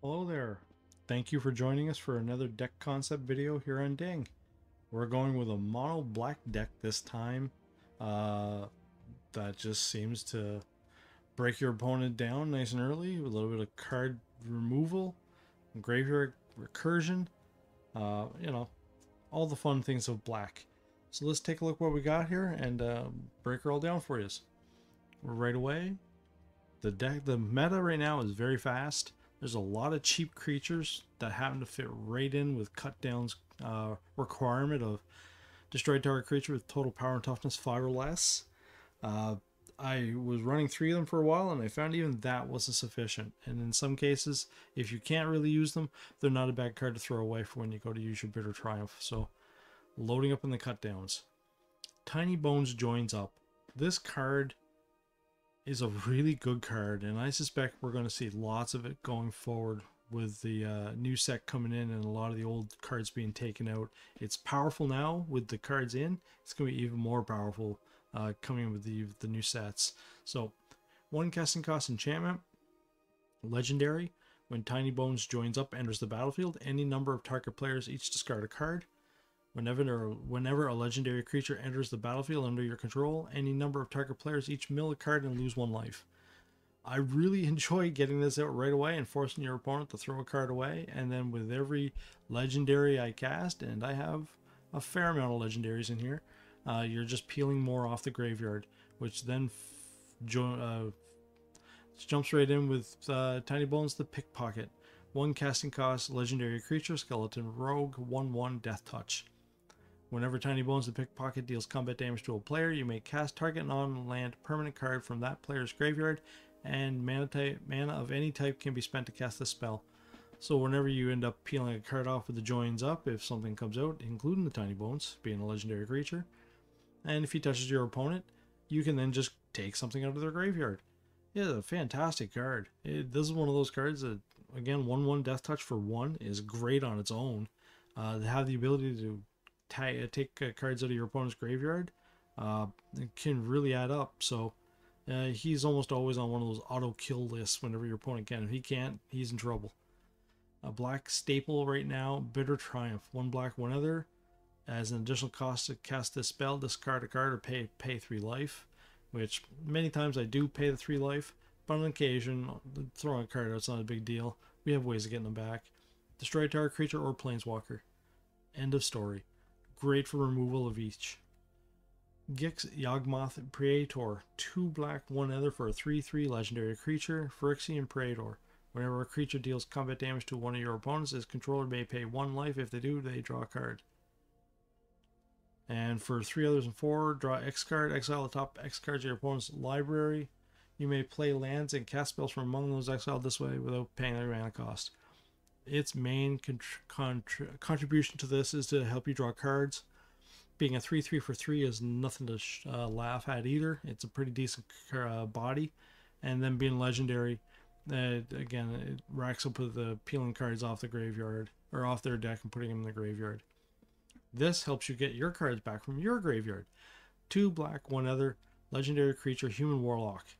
Hello there. Thank you for joining us for another deck concept video here on Ding. We're going with a mono black deck this time. That just seems to break your opponent down nice and early with a little bit of card removal, graveyard recursion, all the fun things of black. So let's take a look what we got here and break her all down for you. Right away, the meta right now is very fast. There's a lot of cheap creatures that happen to fit right in with cut down's requirement of destroy target creature with total power and toughness 5 or less. I was running 3 of them for a while and I found even that wasn't sufficient. And in some cases, if you can't really use them, they're not a bad card to throw away for when you go to use your Bitter Triumph. So loading up in the cut downs. Tiny Bones joins up. This card is a really good card, and I suspect we're going to see lots of it going forward with the new set coming in and a lot of the old cards being taken out. It's powerful now with the cards in. It's going to be even more powerful coming with the new sets. So, 1 casting cost enchantment, legendary. When Tiny Bones joins up, enters the battlefield, any number of target players each discard a card. Whenever a legendary creature enters the battlefield under your control, any number of target players each mill a card and lose 1 life. I really enjoy getting this out right away and forcing your opponent to throw a card away, and then with every legendary I cast, and I have a fair amount of legendaries in here, you're just peeling more off the graveyard, which then jumps right in with Tiny Bones the Pickpocket. 1 casting cost, legendary creature, skeleton rogue, 1/1 death touch. Whenever Tiny Bones the Pickpocket deals combat damage to a player, you may cast target non-land permanent card from that player's graveyard, and mana of any type can be spent to cast the spell. So whenever you end up peeling a card off with the joins up, if something comes out, including the Tiny Bones, being a legendary creature, and if he touches your opponent, you can then just take something out of their graveyard. It's a fantastic card. This is one of those cards that, again, 1/1 death touch for 1 is great on its own. To have the ability to take cards out of your opponent's graveyard, it can really add up. So he's almost always on one of those auto kill lists whenever your opponent can. If he can't, he's in trouble. A black staple right now, Bitter Triumph. 1 black, 1 other. As an additional cost to cast this spell, discard a card or pay 3 life. Which many times I do pay the 3 life, but on occasion, throwing a card out is not a big deal. We have ways of getting them back. Destroy target creature or planeswalker. End of story. Great for removal of each. Gix Yawgmoth Praetor. 2 black, 1 other for a 3/3 legendary creature. Phyrexian Praetor. Whenever a creature deals combat damage to one of your opponents, its controller may pay 1 life. If they do, they draw a card. And for 3 others and 4, draw X card. Exile the top X cards of your opponent's library. You may play lands and cast spells from among those exiled this way without paying their mana cost. Its main contribution to this is to help you draw cards. Being a 3/3 for 3 is nothing to laugh at either. It's a pretty decent body. And then being legendary, again, it racks up with the peeling cards off the graveyard, or off their deck and putting them in the graveyard. This helps you get your cards back from your graveyard. 2 black, 1 other, legendary creature, human warlock.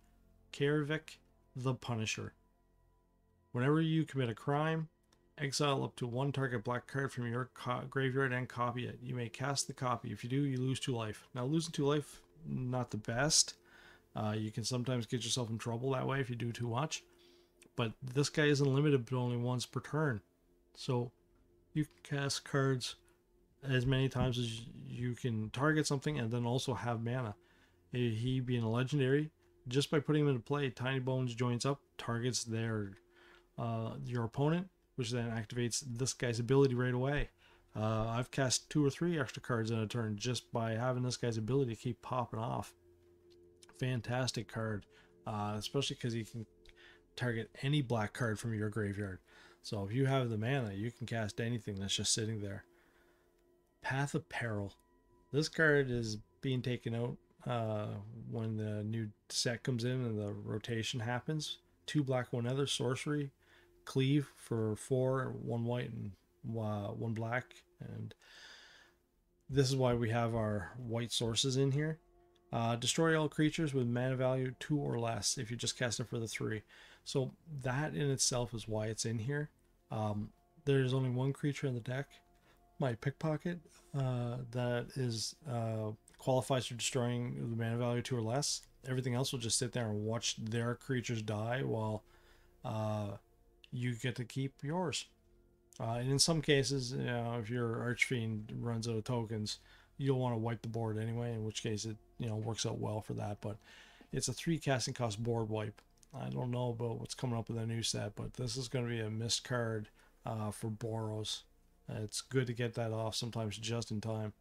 Kaervik the Punisher. Whenever you commit a crime, exile up to 1 target black card from your graveyard and copy it. You may cast the copy. If you do, you lose 2 life. Now, losing 2 life, not the best. You can sometimes get yourself in trouble that way if you do too much. But this guy isn't limited but only once per turn. So you can cast cards as many times as you can target something and then also have mana. He being a legendary, just by putting him into play, Tiny Bones joins up, targets your opponent, which then activates this guy's ability right away. I've cast 2 or 3 extra cards in a turn just by having this guy's ability to keep popping off. Fantastic card, especially because you can target any black card from your graveyard. So if you have the mana, you can cast anything that's just sitting there. Path of Peril. This card is being taken out when the new set comes in and the rotation happens. 2 black, 1 other, sorcery. Cleave for 4, 1 white and 1 black, and this is why we have our white sources in here. Destroy all creatures with mana value 2 or less if you just cast it for the 3. So that in itself is why it's in here. There's only one creature in the deck, my pickpocket, that is qualifies for destroying the mana value 2 or less. Everything else will just sit there and watch their creatures die while you get to keep yours. And in some cases, you know, if your Archfiend runs out of tokens, you'll want to wipe the board anyway, in which case it, you know, works out well for that. But it's a 3 casting cost board wipe. I don't know about what's coming up with a new set, but this is going to be a missed card for Boros. It's good to get that off sometimes just in time.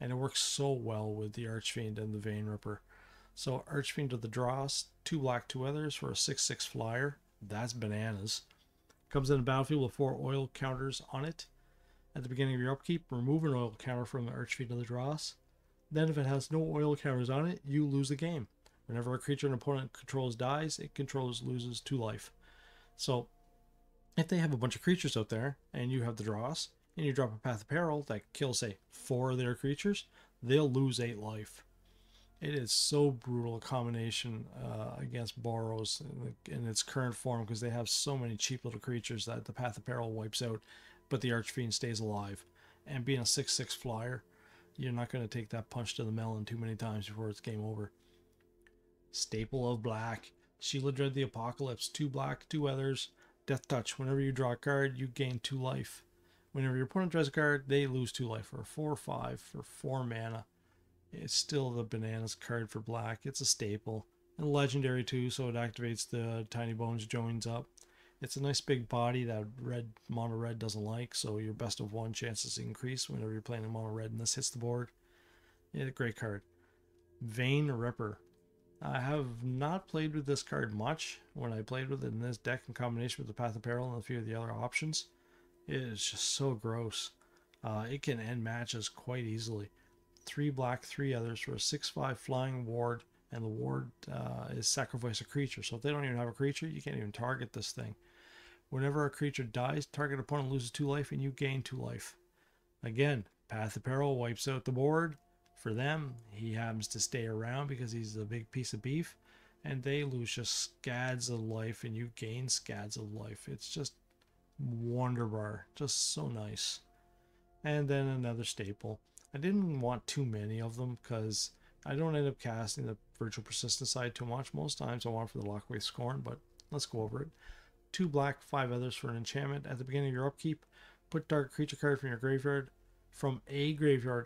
And it works so well with the Archfiend and the Vein Ripper. So Archfiend of the Dross, 2 black, 2 others for a 6/6 flyer. That's bananas. Comes in the battlefield with 4 oil counters on it. At the beginning of your upkeep, remove an oil counter from the Archfiend of the Dross. Then if it has no oil counters on it, you lose the game. Whenever a creature an opponent controls dies, it controls loses 2 life. So if they have a bunch of creatures out there and you have the Dross, and you drop a Path of Peril that kills, say, 4 of their creatures, they'll lose 8 life. It is so brutal a combination against Boros in its current form because they have so many cheap little creatures that the Path of Peril wipes out, but the Archfiend stays alive. And being a 6/6 flyer, you're not going to take that punch to the melon too many times before it's game over. Staple of black. Sheila Dread the Apocalypse. 2 black, 2 others. Death Touch. Whenever you draw a card, you gain 2 life. Whenever your opponent draws a card, they lose 2 life. For 4/5 for 4 mana. It's still the bananas card for black. It's a staple. And legendary too, so it activates the Tiny Bones joins up. It's a nice big body that mono red doesn't like, so your best of 1 chances increase whenever you're playing a mono red and this hits the board. Yeah, great card. Vein Ripper. I have not played with this card much. When I played with it in this deck in combination with the Path of Peril and a few of the other options, it is just so gross. It can end matches quite easily. 3 black, 3 others for a 6/5 flying ward, and the ward is sacrifice a creature. So if they don't even have a creature, you can't even target this thing. Whenever a creature dies, target opponent loses 2 life and you gain 2 life. Again, Path of Peril wipes out the board. For them, he happens to stay around because he's a big piece of beef, and they lose just scads of life and you gain scads of life. It's just wonderbar, just so nice. And then another staple. I didn't want too many of them because I don't end up casting the Virtual Persistence side too much. Most times I want for the Lockaway Scorn, but let's go over it. 2 black, 5 others for an enchantment. At the beginning of your upkeep, put target creature card from your graveyard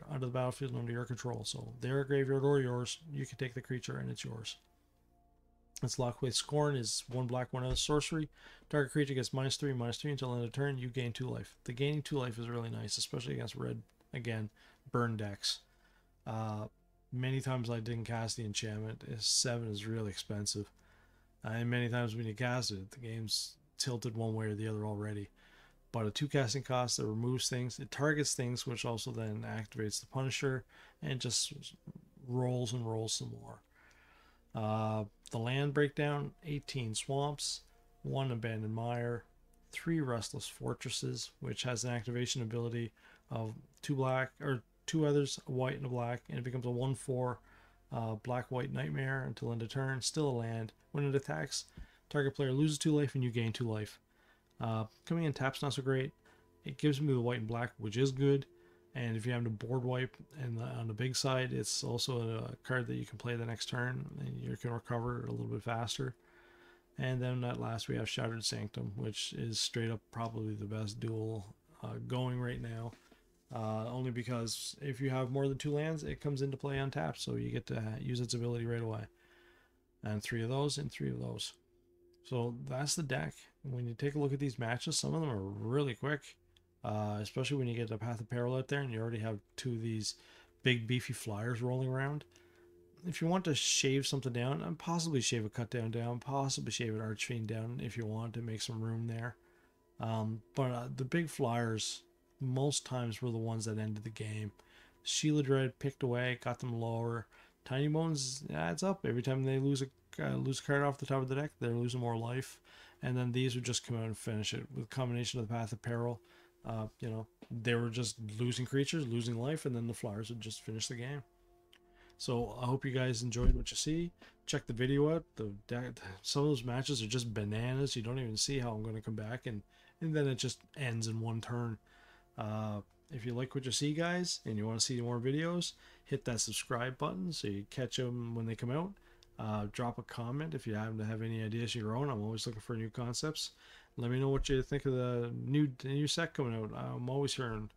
onto the battlefield under your control. So their graveyard or yours, you can take the creature and it's yours. Its Lockaway Scorn is 1 black, 1 other sorcery. Target creature gets -3/-3 until end of turn. You gain 2 life. The gaining 2 life is really nice, especially against red, again, burn decks. Many times I didn't cast the enchantment. 7 is really expensive. And many times when you cast it, the game's tilted one way or the other already. But a 2 casting cost that removes things, it targets things, which also then activates the Punisher and just rolls and rolls some more. The land breakdown: 18 swamps, 1 abandoned mire, 3 restless fortresses, which has an activation ability of 2 black or 2 others, a white and a black, and it becomes a 1/4 black white nightmare until end of turn. Still a land. When it attacks, target player loses 2 life and you gain 2 life. Coming in tap's not so great. It gives me the white and black, which is good. And if you have a board wipe and on the big side, it's also a card that you can play the next turn and you can recover a little bit faster. And then at last we have Shattered Sanctum, which is straight up probably the best duel going right now. Only because if you have more than 2 lands, it comes into play untapped, so you get to use its ability right away. And 3 of those and 3 of those. So that's the deck. When you take a look at these matches, some of them are really quick. Especially when you get the Path of Peril out there and you already have 2 of these big beefy flyers rolling around. If you want to shave something down, and possibly shave a cut down, possibly shave an Archfiend down if you want to make some room there. But the big flyers most times were the ones that ended the game. Sheila Dread picked away, got them lower. Tiny Bones adds up. Every time they lose a card off the top of the deck, they're losing more life. And then these would just come out and finish it with a combination of the Path of Peril. They were just losing creatures, losing life, and then the flyers would just finish the game. So I hope you guys enjoyed what you see. Check the video out. Some of those matches are just bananas. You don't even see how I'm going to come back, and then it just ends in one turn. If you like what you see, guys, and you want to see more videos, hit that subscribe button so you catch them when they come out. Drop a comment if you happen to have any ideas of your own. I'm always looking for new concepts. Let me know what you think of the new set coming out. I'm always trying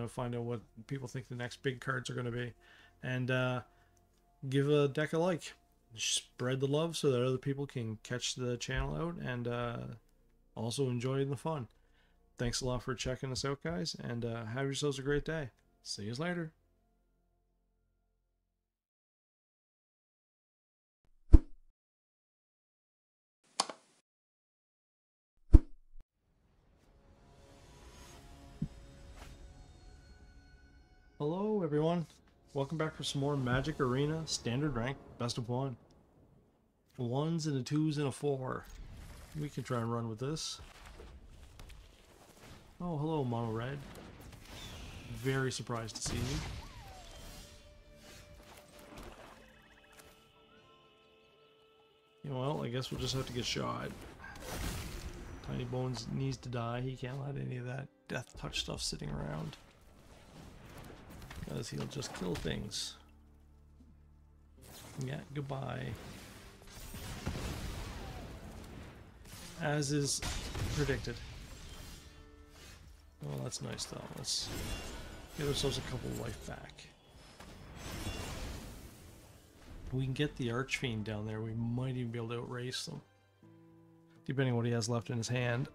to find out what people think the next big cards are going to be. And give a deck a like. Spread the love so that other people can catch the channel out and also enjoy the fun. Thanks a lot for checking us out, guys, and have yourselves a great day. See you later. Hello, everyone. Welcome back for some more Magic Arena Standard Rank Best of 1. 1s and a 2s and a 4. We can try and run with this. Oh, hello, Mono Red. Very surprised to see you. Well, I guess we'll just have to get shot. Tiny Bones needs to die. He can't let any of that death touch stuff sitting around, because he'll just kill things. Yeah, goodbye. As is predicted. Well, that's nice though. Let's give ourselves a couple life back. If we can get the Archfiend down there, we might even be able to outrace them, depending on what he has left in his hand.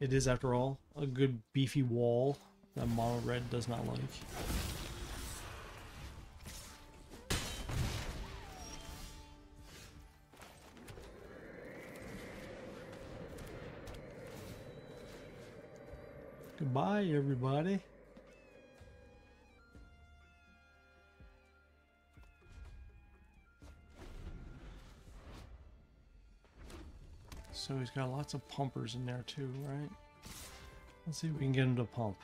It is, after all, a good beefy wall that Mono Red does not like. Goodbye, everybody. So he's got lots of pumpers in there too, right? Let's see if we can get him to pump.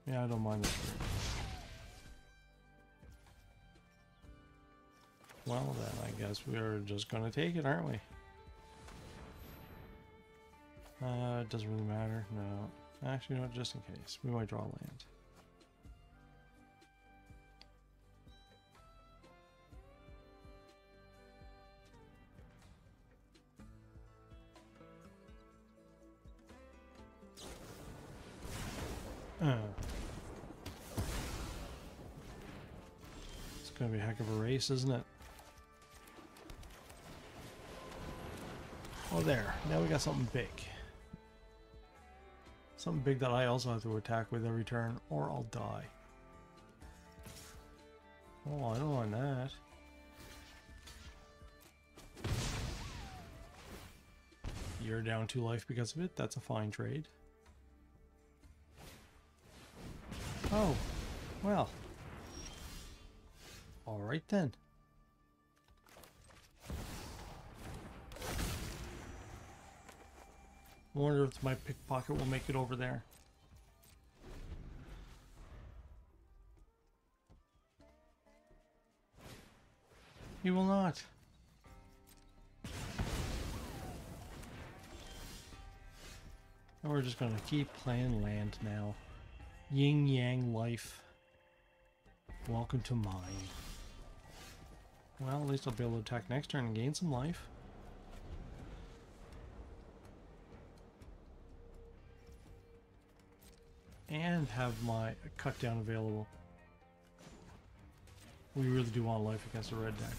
Yeah, I don't mind this. Well then, I guess we're just gonna take it, aren't we? It doesn't really matter. No. Actually, no, just in case. We might draw land. It's gonna be a heck of a race, isn't it? Oh, there. Now we got something big. Something big that I also have to attack with every turn, or I'll die. Oh, I don't want that. You're down 2 life because of it. That's a fine trade. Oh, well. Alright then. I wonder if my pickpocket will make it over there. He will not. And we're just gonna keep playing land now. Yin Yang life. Welcome to mine. Well, at least I'll be able to attack next turn and gain some life. And have my cut down available. We really do want life against a red deck.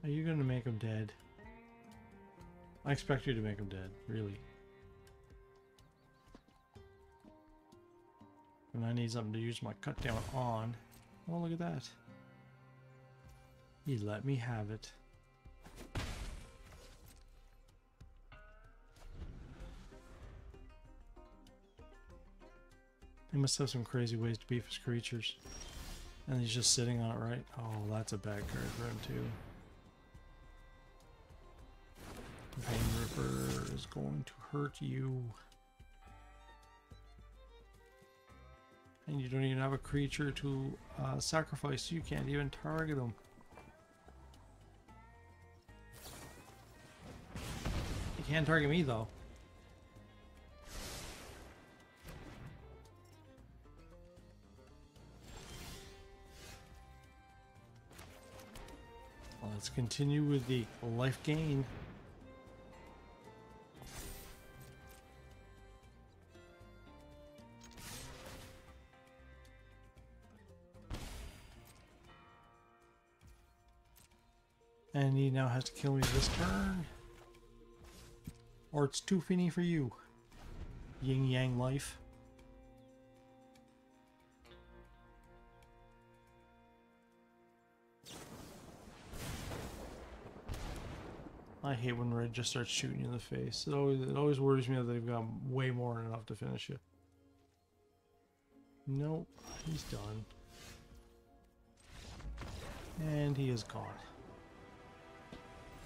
Are you going to make him dead? I expect you to make him dead, really. And I need something to use my cut down on. Oh, look at that. He let me have it. He must have some crazy ways to beef his creatures. And he's just sitting on it, right? Oh, that's a bad card for him too. Vein Ripper is going to hurt you. And you don't even have a creature to sacrifice, so you can't even target him. You can't target me though. Let's continue with the life gain. And he now has to kill me this turn. Or it's too finny for you. Yin Yang life. I hate when red just starts shooting you in the face. It always worries me that they've got way more than enough to finish you. Nope, he's done. And he is gone.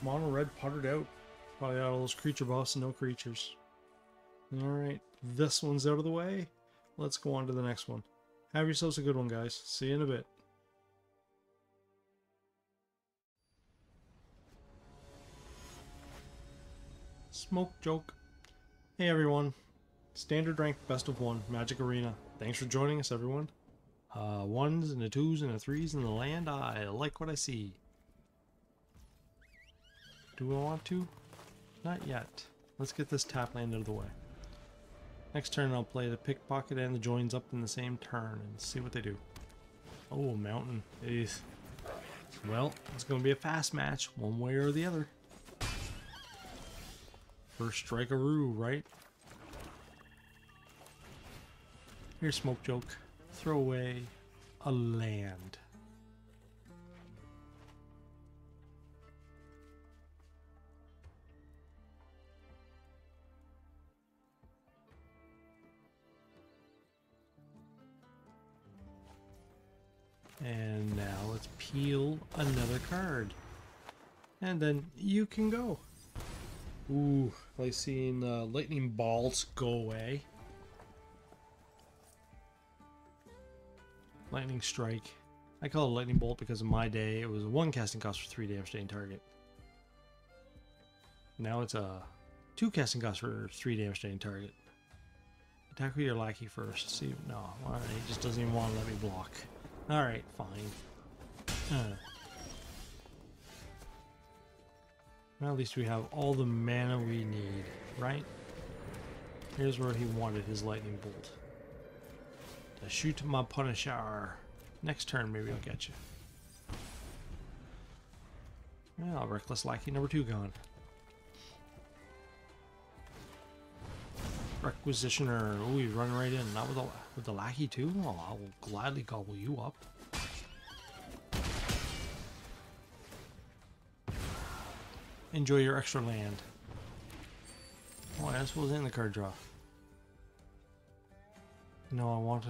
Mono red puttered out. Probably out all those creature buffs and no creatures. Alright, this one's out of the way. Let's go on to the next one. Have yourselves a good one, guys. See you in a bit. Smoke joke. Hey everyone. Standard rank best of 1 Magic Arena. Thanks for joining us, everyone. Ones and the twos and the threes in the land. I like what I see. Do I want to? Not yet. Let's get this tap land out of the way. Next turn I'll play the pickpocket and the joins up in the same turn and see what they do. Oh, mountain. Jeez. Well, it's going to be a fast match, one way or the other. First strike-a-roo, right? Here's smoke joke. Throw away a land. And now let's peel another card. And then you can go. Ooh, like seeing lightning balls go away. Lightning strike. I call it lightning bolt because in my day it was a 1 casting cost for 3 damage to any target. Now it's a 2 casting cost for 3 damage to any target. Attack with your lackey first. See, no, alright, he just doesn't even want to let me block. Alright, fine. Well, at least we have all the mana we need, right? Here's where he wanted his lightning bolt. To shoot my Punisher. Next turn, maybe I'll get you. Well, Reckless Lackey number 2 gone. Requisitioner. Oh, he's running right in. Not with the Lackey too? Oh, I will gladly gobble you up. Enjoy your extra land. Oh, I suppose in the card draw. No, I want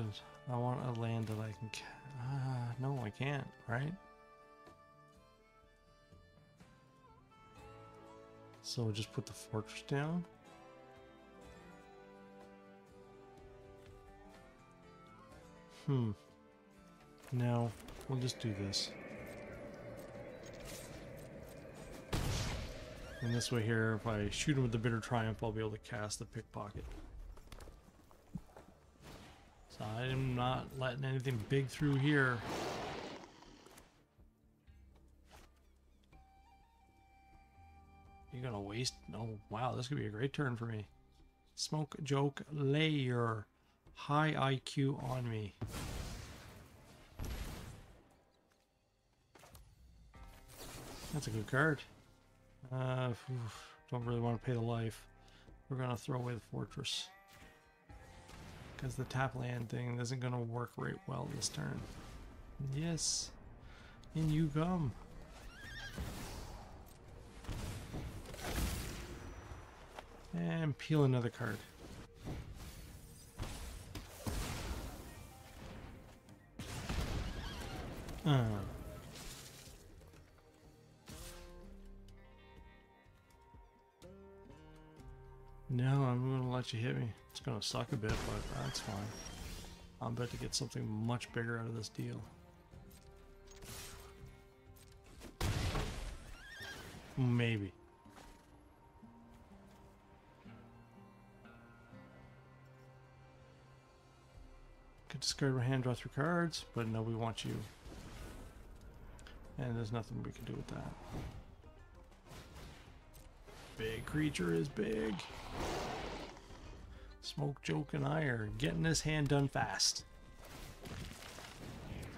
a land that I can... no, I can't, right? So just put the fortress down. No, we'll just do this. And this way here, if I shoot him with the Bitter Triumph, I'll be able to cast the Pickpocket. So I'm not letting anything big through here. You're gonna waste... Oh, wow, this could be a great turn for me. Smoke joke, lay your high IQ on me. That's a good card. Don't really want to pay the life. We're gonna throw away the fortress because the tap land thing isn't gonna work right well this turn. Yes, in you come. And peel another card. No, I'm gonna let you hit me. It's gonna suck a bit, but that's fine. I'm about to get something much bigger out of this deal. Maybe. Could discard my hand, draw 3 cards, but no, we want you. And there's nothing we can do with that. Big creature is big. Smoke, Joke, and I are getting this hand done fast.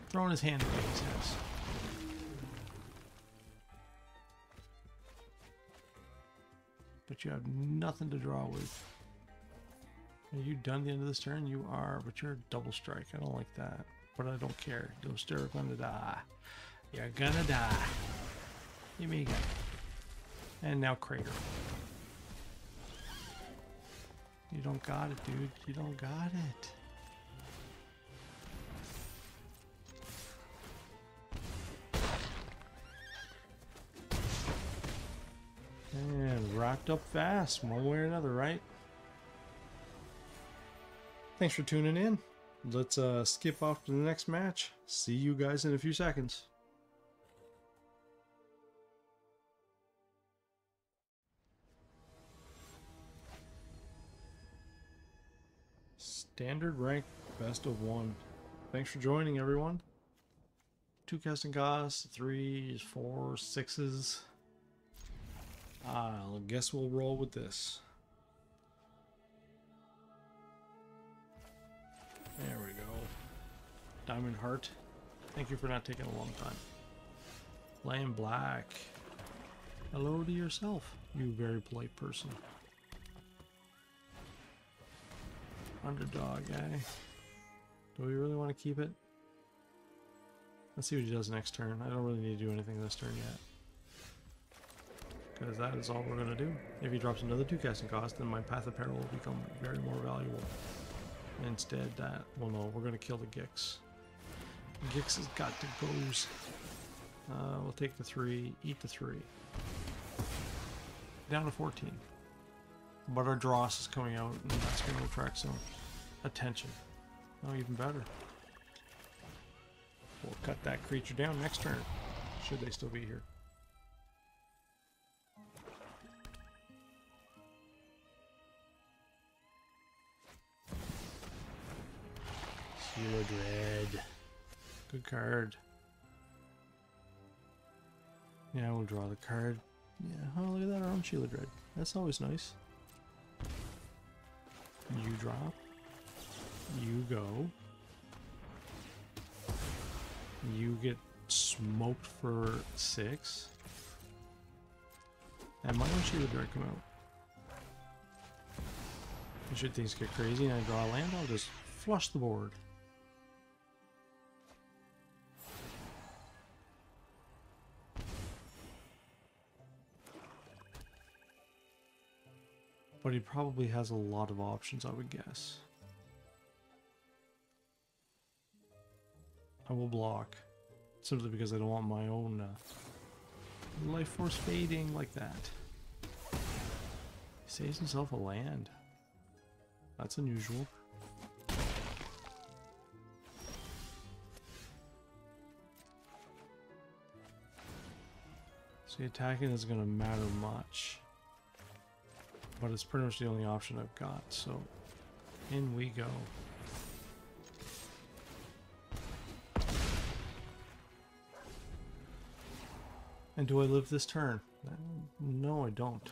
Throwing his hand away, he says. But you have nothing to draw with. Are you done at the end of this turn? You are, but you're a double strike. I don't like that. But I don't care. Those are gonna die. You're gonna die. You may go. And now Crater. You don't got it, dude. You don't got it. And wrapped up fast, one way or another, right? Thanks for tuning in. Let's skip off to the next match. See you guys in a few seconds. Standard rank best of 1. Thanks for joining, everyone. 2 casting costs, 3s, 4s, 6s. I guess we'll roll with this. There we go. Diamond Heart. Thank you for not taking a long time. Lamb Black. Hello to yourself, you very polite person. Underdog, eh? Do we really want to keep it? Let's see what he does next turn. I don't really need to do anything this turn yet. Because that is all we're going to do. If he drops another 2 casting cost, then my Path of Peril will become very more valuable. Instead, that, well no, we're going to kill the Gix. Gix has got to goes. We'll take the 3, eat the 3. Down to 14. But our Dross is coming out, and that's going to attract some attention. Oh, even better. We'll cut that creature down next turn, should they still be here. Seal Dread. Good card. Yeah, we'll draw the card. Yeah, oh, look at that, our own Sheila Dread. That's always nice. You drop. You go. You get smoked for 6. And my own Sheila Dread come out. And should things get crazy and I draw a land, I'll just flush the board. But he probably has a lot of options, I would guess. I will block. Simply because I don't want my own life force fading like that. He saves himself a land. That's unusual. So attacking isn't going to matter much. But it's pretty much the only option I've got, so in we go. And do I live this turn? No, I don't.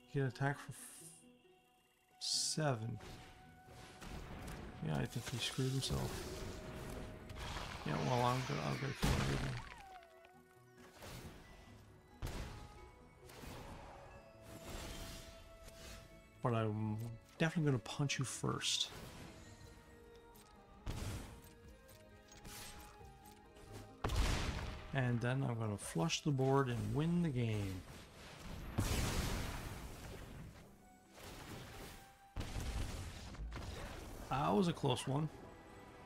He can attack for 7. Yeah, I think he screwed himself. Yeah, well, I'll get a kill everything. But I'm definitely going to punch you first. And then I'm going to flush the board and win the game. That was a close one.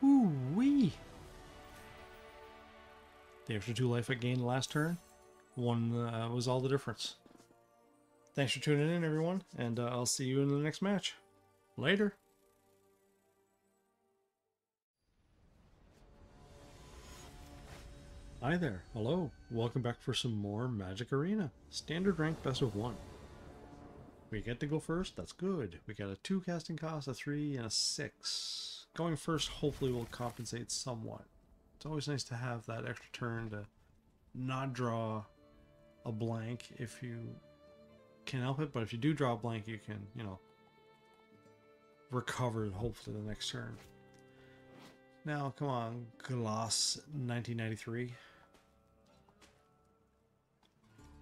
Ooh-wee! The extra 2 life I gained last turn, one was all the difference. Thanks for tuning in, everyone, and I'll see you in the next match. Later. Hi there. Hello. Welcome back for some more Magic Arena. Standard rank best of 1. We get to go first. That's good. We got a 2 casting cost, a 3, and a 6. Going first hopefully will compensate somewhat. It's always nice to have that extra turn to not draw a blank if you can help it, but if you do draw a blank, you can, you know, recover hopefully the next turn. Now, come on, Gloss 1993.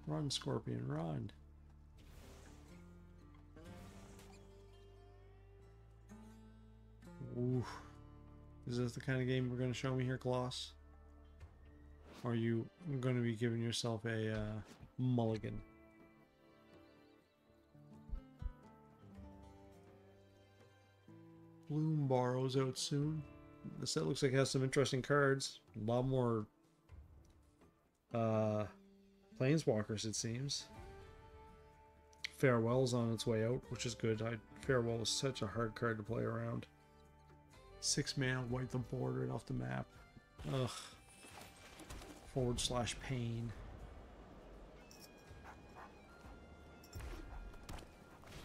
Run, Scorpion, run. Ooh. Is this the kind of game you're going to show me here, Gloss? Or are you going to be giving yourself a mulligan? Bloom Boros out soon. The set looks like it has some interesting cards. A lot more Planeswalkers, it seems. Farewell's on its way out, which is good. Farewell is such a hard card to play around. 6 mana, wipe the board right off the map. Ugh. / pain.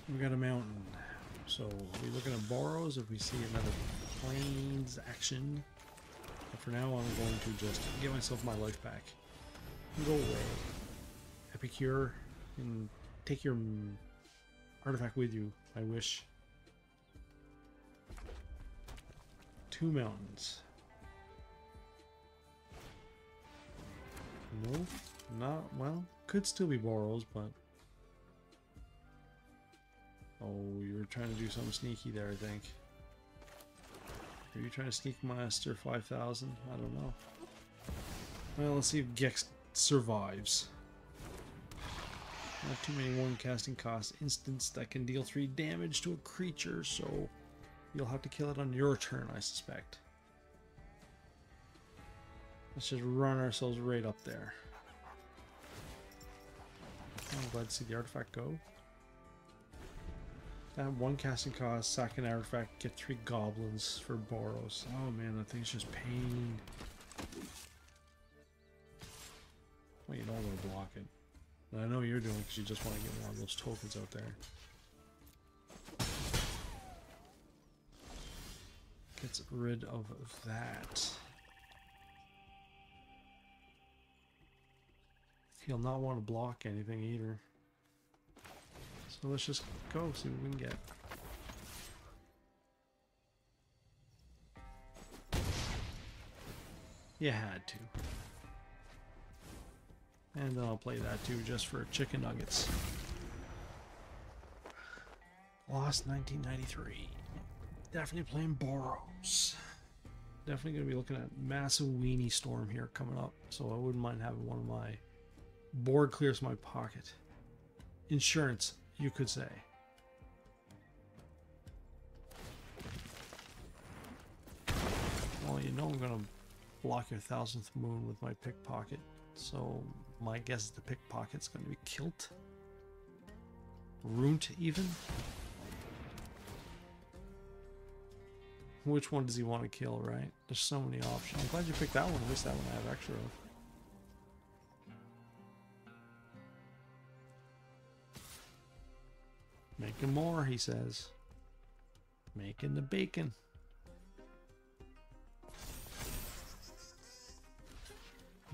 We got a mountain. So we're looking at Boros if we see another Plains action. But for now, I'm going to just get myself my life back. Go away. Epicure, and take your artifact with you, I wish. 2 mountains. No, not, well, could still be Boros, but... Oh, you're trying to do something sneaky there, I think. Are you trying to sneak Master 5000? I don't know. Well, let's see if Gex survives. Not too many 1 casting cost instants that can deal 3 damage to a creature, so you'll have to kill it on your turn, I suspect. Let's just run ourselves right up there. I'm glad to see the artifact go. That 1 casting cost, sack an artifact, get 3 goblins for Boros. Oh man, that thing's just pain. Well, you don't want to block it. But I know you're doing it because you just want to get one of those tokens out there. Gets rid of that. He'll not want to block anything either. So let's just go see what we can get. You had to. And then I'll play that too, just for chicken nuggets. Lost 1993. Definitely playing Boros. Definitely going to be looking at massive Weenie storm here coming up. So I wouldn't mind having one of my board clears my pocket. Insurance, you could say. Well, you know I'm going to block your 1000th moon with my pickpocket. So my guess is the pickpocket's going to be Kilt. Runt even. Which one does he want to kill, right? There's so many options. I'm glad you picked that one. At least that one I have extra of. Making more, he says. Making the bacon.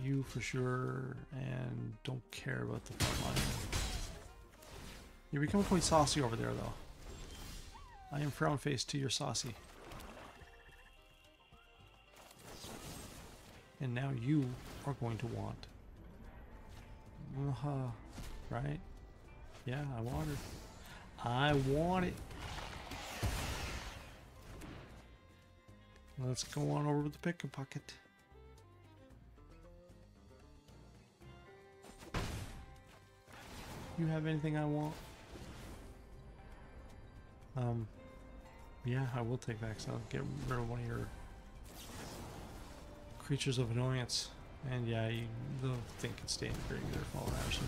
You for sure, and don't care about the front line. You're becoming quite saucy over there, though. I am frown-faced to your saucy. And now you are going to want. Right? Yeah, I want it. I want it. Let's go on over with the pickpocket. You have anything I want? Yeah, I will take that, because I'll get rid of one of your creatures of annoyance. And yeah, the thing can stay in green either fall out.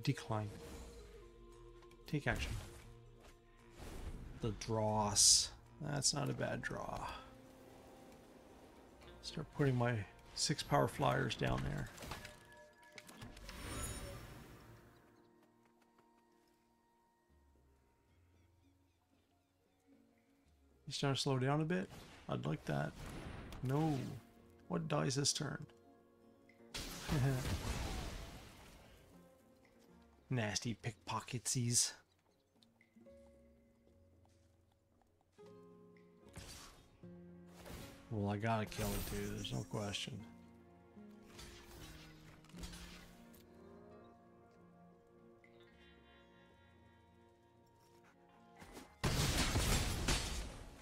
Decline. Take action. The dross. That's not a bad draw. Start putting my 6 power flyers down there. You starting to slow down a bit? I'd like that. No. What dies this turn? Nasty pickpocketsies. Well, I gotta kill it too, there's no question.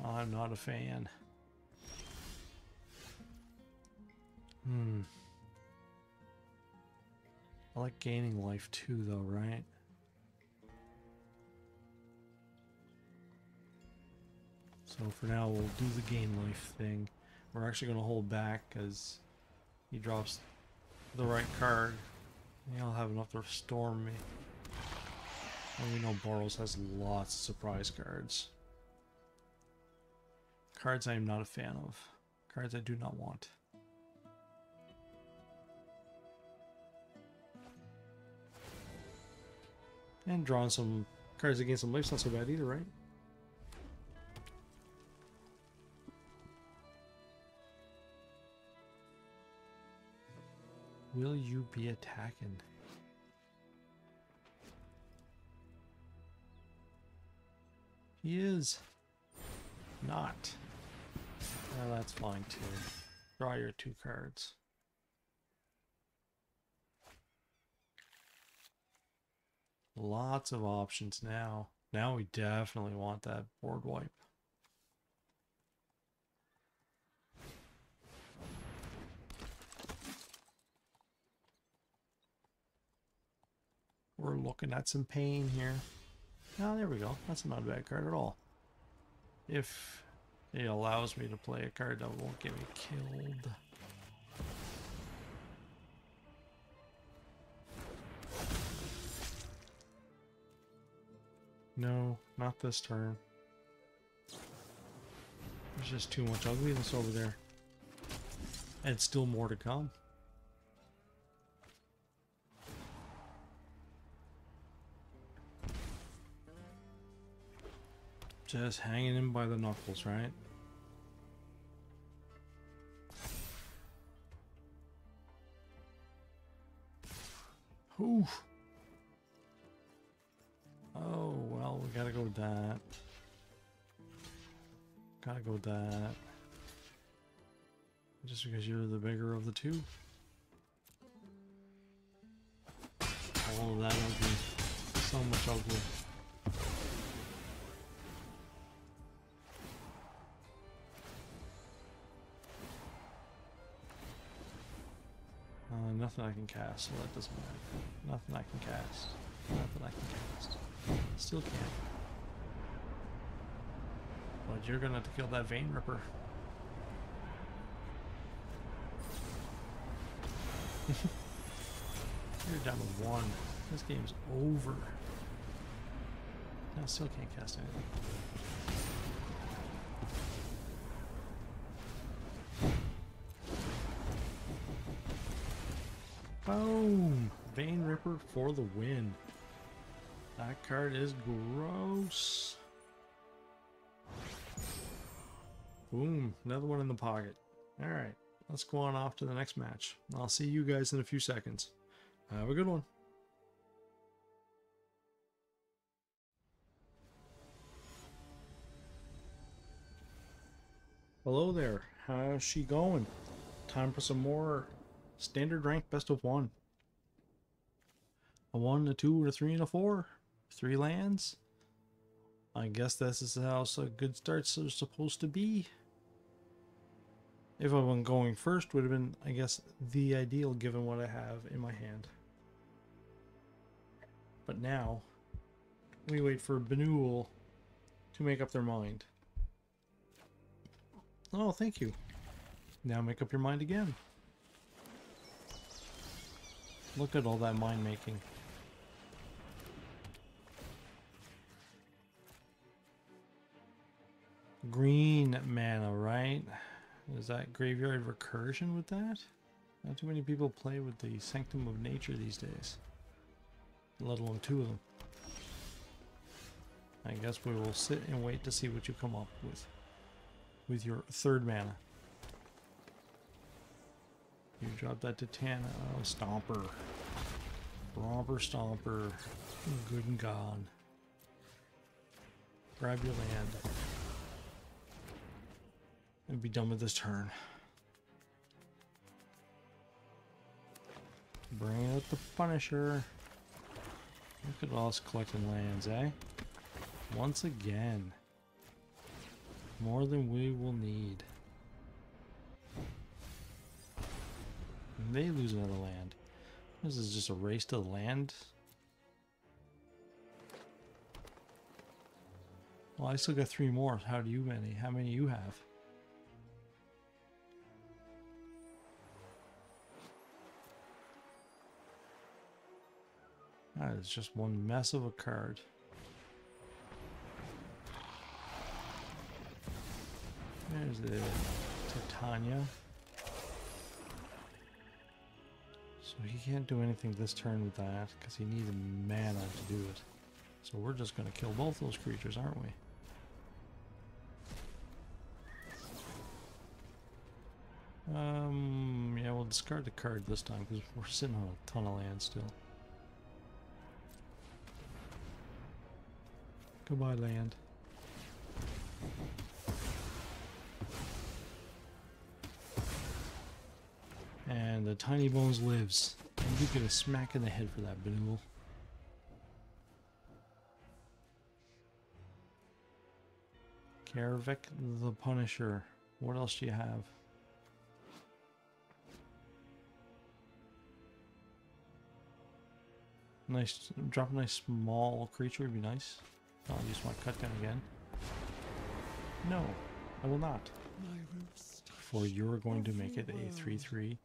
I'm not a fan. I like gaining life too, though, right? So for now, we'll do the gain life thing. We're actually going to hold back because he drops the right card. He'll have enough to storm me. And we know Boros has lots of surprise cards. Cards I am not a fan of. Cards I do not want. And drawing some cards against some life's not so bad either, right? Will you be attacking? He is not. Well, that's fine too. Draw your 2 cards. Lots of options now. Now we definitely want that board wipe. We're looking at some pain here. Oh, there we go. That's not a bad card at all. If it allows me to play a card that won't get me killed. No, not this turn. There's just too much ugliness over there. And still more to come. Just hanging in by the knuckles, right? Ooh. Oh, well, we gotta go with that. Gotta go with that. Just because you're the bigger of the two. All of that ugly. So much ugly. Nothing I can cast, so that doesn't matter. Nothing I can cast. Nothing I can cast. Still can't. But you're gonna have to kill that Vein Ripper. You're down to 1. This game's over. No, still can't cast anything. Boom! Vein Ripper for the win. That card is gross. Boom, another one in the pocket. Alright, let's go on off to the next match. I'll see you guys in a few seconds. Have a good one. Hello there, how's she going? Time for some more standard rank best of 1. A 1, a 2, a 3, and a 4. 3 lands. I guess this is how good starts are supposed to be. If I went going first, would have been, I guess, the ideal given what I have in my hand. But now, we wait for Benul to make up their mind. Oh, thank you. Now make up your mind again. Look at all that mind making. Green mana, right? Is that graveyard recursion with that? Not too many people play with the Sanctum of Nature these days. Let alone two of them. I guess we will sit and wait to see what you come up with your third mana. You drop that to 10. Oh, Stomper. Romper Stomper. Good and gone. Grab your land. And be done with this turn. Bring out the Punisher. Look at us collecting lands, eh? Once again. More than we will need. And they lose another land. This is just a race to the land. Well, I still got 3 more. How many you have? That is just one mess of a card. There's the Titania. So he can't do anything this turn with that because he needs mana to do it. So we're just going to kill both those creatures, aren't we? Yeah, we'll discard the card this time because we're sitting on a ton of land still. Goodbye, land. And the Tiny Bones lives. And you get a smack in the head for that, Benool. Karavik the Punisher. What else do you have? Nice, drop a nice small creature would be nice. I'll use my cut down again. No, I will not. For you're going to make it a 3/3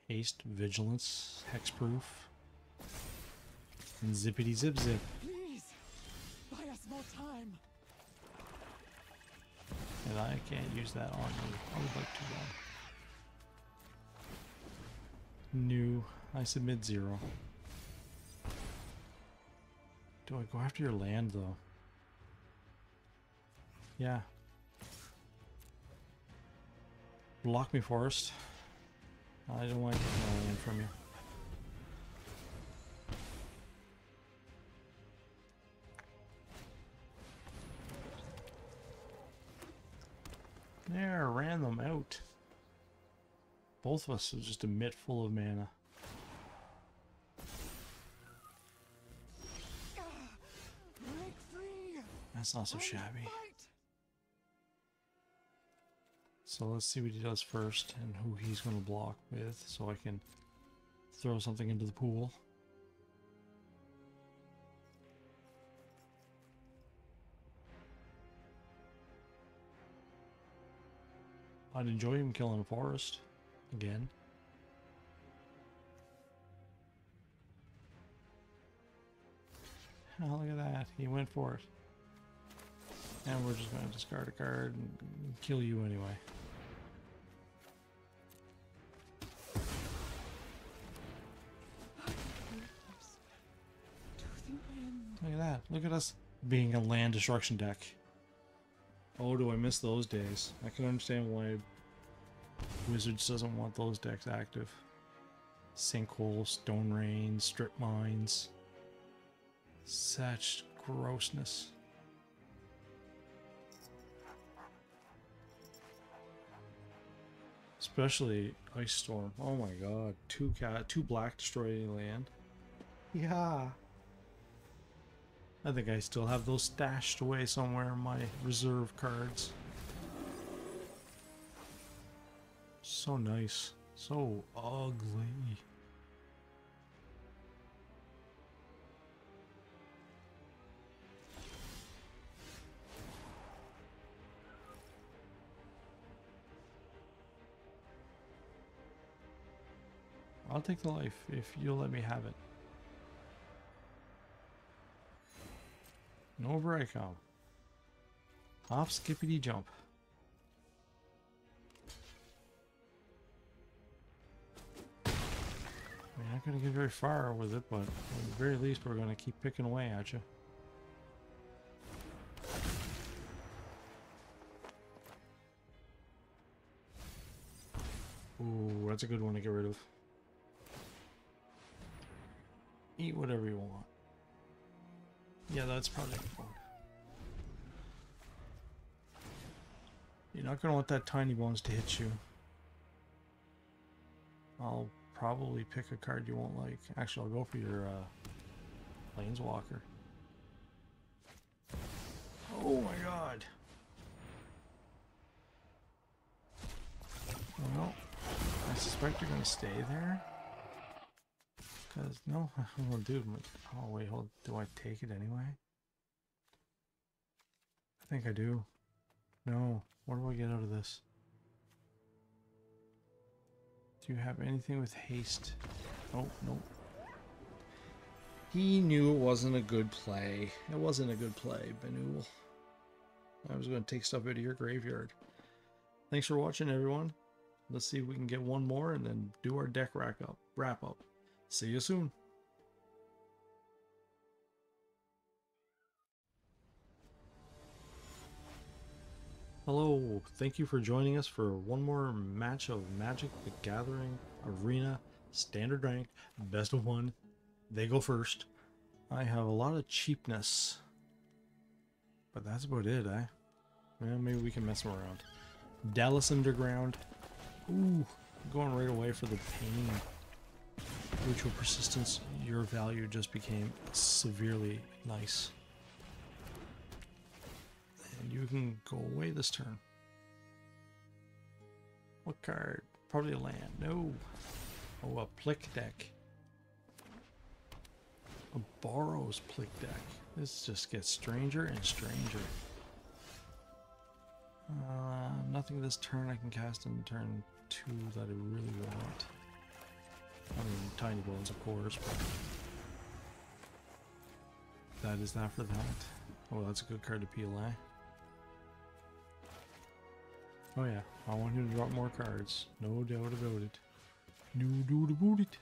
haste, vigilance, hexproof, and zippity zip zip. Please, buy us more time. And I can't use that on you. I would like to though. New. I submit 0. Do I go after your land though? Yeah. Block me, Forest. I don't want to get my land from you. There, ran them out. Both of us are just a mitt full of mana. Break free. That's not so shabby. So let's see what he does first and who he's going to block with so I can throw something into the pool. I'd enjoy him killing a forest again. Oh, look at that. He went for it. And we're just going to discard a card and kill you anyway. Look at that. Look at us being a land destruction deck. Oh, do I miss those days. I can understand why Wizards doesn't want those decks active. Sinkhole, Stone Rain, Strip Mines. Such grossness. Especially Ice Storm. Oh my god. 2 black destroying land. Yeah. I think I still have those stashed away somewhere in my reserve cards. So nice. So ugly. I'll take the life if you'll let me have it. And over I come. Hop, skippity jump. We're not going to get very far with it, but at the very least we're going to keep picking away at you. Ooh, that's a good one to get rid of. Eat whatever you want. Yeah, that's probably a good one. You're not going to want that tiny bones to hit you. I'll probably pick a card you won't like. Actually, I'll go for your Planeswalker. Oh my god. Well, I suspect you're going to stay there. Because, no, well, dude, oh wait, hold, do I take it anyway? I think I do. No, what do I get out of this? Do you have anything with haste? Oh, nope. He knew it wasn't a good play. It wasn't a good play, Benul. I was going to take stuff out of your graveyard. Thanks for watching, everyone. Let's see if we can get one more and then do our deck wrap up. See you soon. Hello, thank you for joining us for one more match of Magic the Gathering Arena Standard Rank Best of 1. They go first. I have a lot of cheapness, but that's about it, eh? Well, maybe we can mess them around. Dallas Underground. Ooh, going right away for the pain. Ritual Persistence. Your value just became severely nice. And you can go away this turn. What card? Probably a land. No. Oh, a Plick deck. A Boros Plick deck. This just gets stranger and stranger. Nothing this turn I can cast in turn 2 that I really want. I mean, Tiny Bones, of course, but that is that for that. Oh, that's a good card to peel, eh? Oh yeah, I want him to drop more cards. No doubt about it. No doubt about it.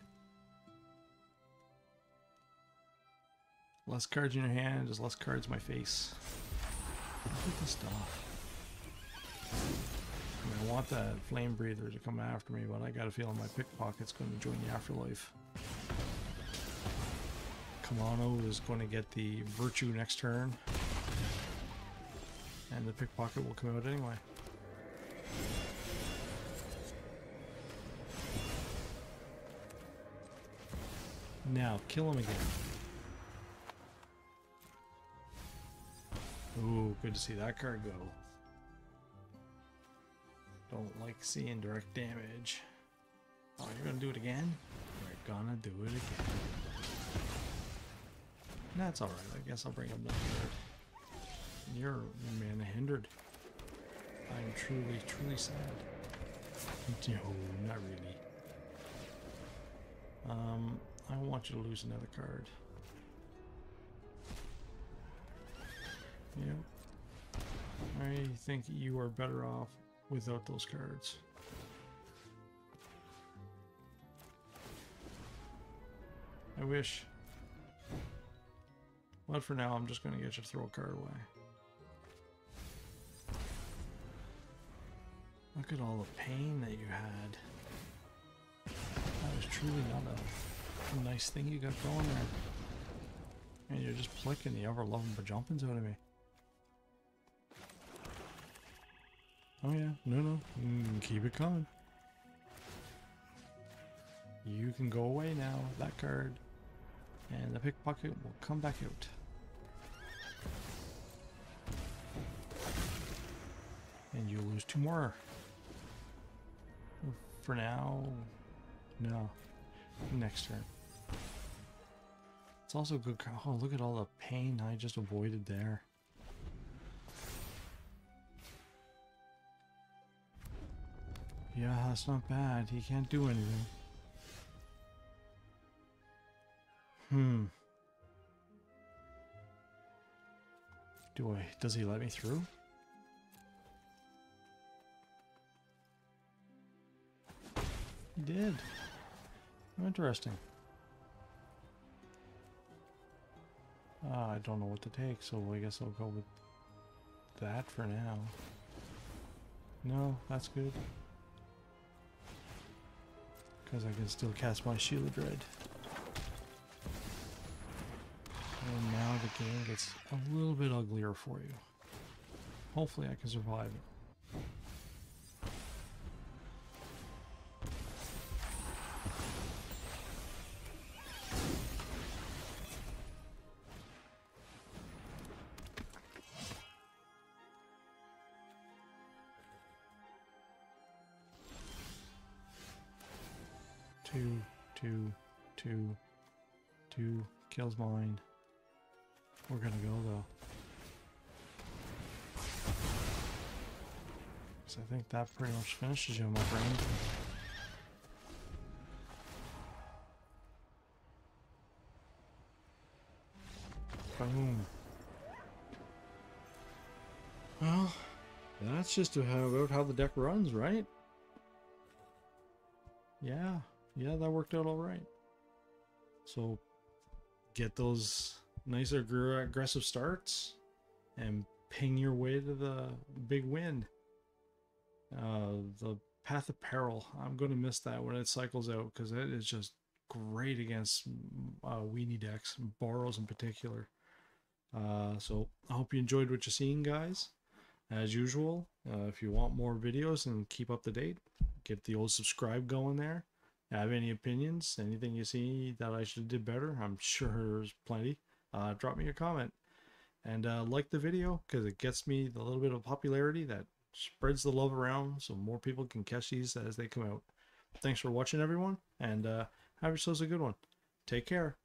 Less cards in your hand, just less cards in my face. Look at this stuff. I mean, I want that Flame Breather to come after me, but I got a feeling my Pickpocket's going to join the afterlife. Kamano is going to get the Virtue next turn. And the Pickpocket will come out anyway. Now, kill him again. Ooh, good to see that card go. Don't like seeing direct damage. Oh, you're gonna do it again? We're gonna do it again. That's alright, I guess I'll bring up another card. You're mana hindered. I'm truly, truly sad. No, not really. I want you to lose another card. Yep. I think you are better off without those cards. I wish. But for now, I'm just going to get you to throw a card away. Look at all the pain that you had. That was truly not a nice thing you got going there. And you're just plicking the ever-loving bajumpins out of me. Oh yeah, no, keep it coming. You can go away now, that card. And the Pickpocket will come back out. And you lose 2 more. For now, no. Next turn. It's also good. Oh, look at all the pain I just avoided there. Yeah, that's not bad. He can't do anything. Does he let me through? He did. Interesting. I don't know what to take, so I guess I'll go with that for now. No, that's good. Because I can still cast my Shield of Dread. And now the game gets a little bit uglier for you. Hopefully I can survive it. Two kills mine. We're gonna go though. So I think that pretty much finishes you, my friend. Boom. Well, that's just about how the deck runs, right? Yeah, that worked out all right. So get those nicer aggressive starts and ping your way to the big win. The Path of Peril, I'm going to miss that when it cycles out because it is just great against Weenie decks, Boros in particular. So I hope you enjoyed what you're seeing, guys. As usual, if you want more videos and keep up to date, get the old subscribe going there. Have any opinions, anything you see that I should have did better, I'm sure there's plenty. Drop me a comment and like the video because it gets me the little bit of popularity that spreads the love around so more people can catch these as they come out. Thanks for watching, everyone, and have yourselves a good one. Take care.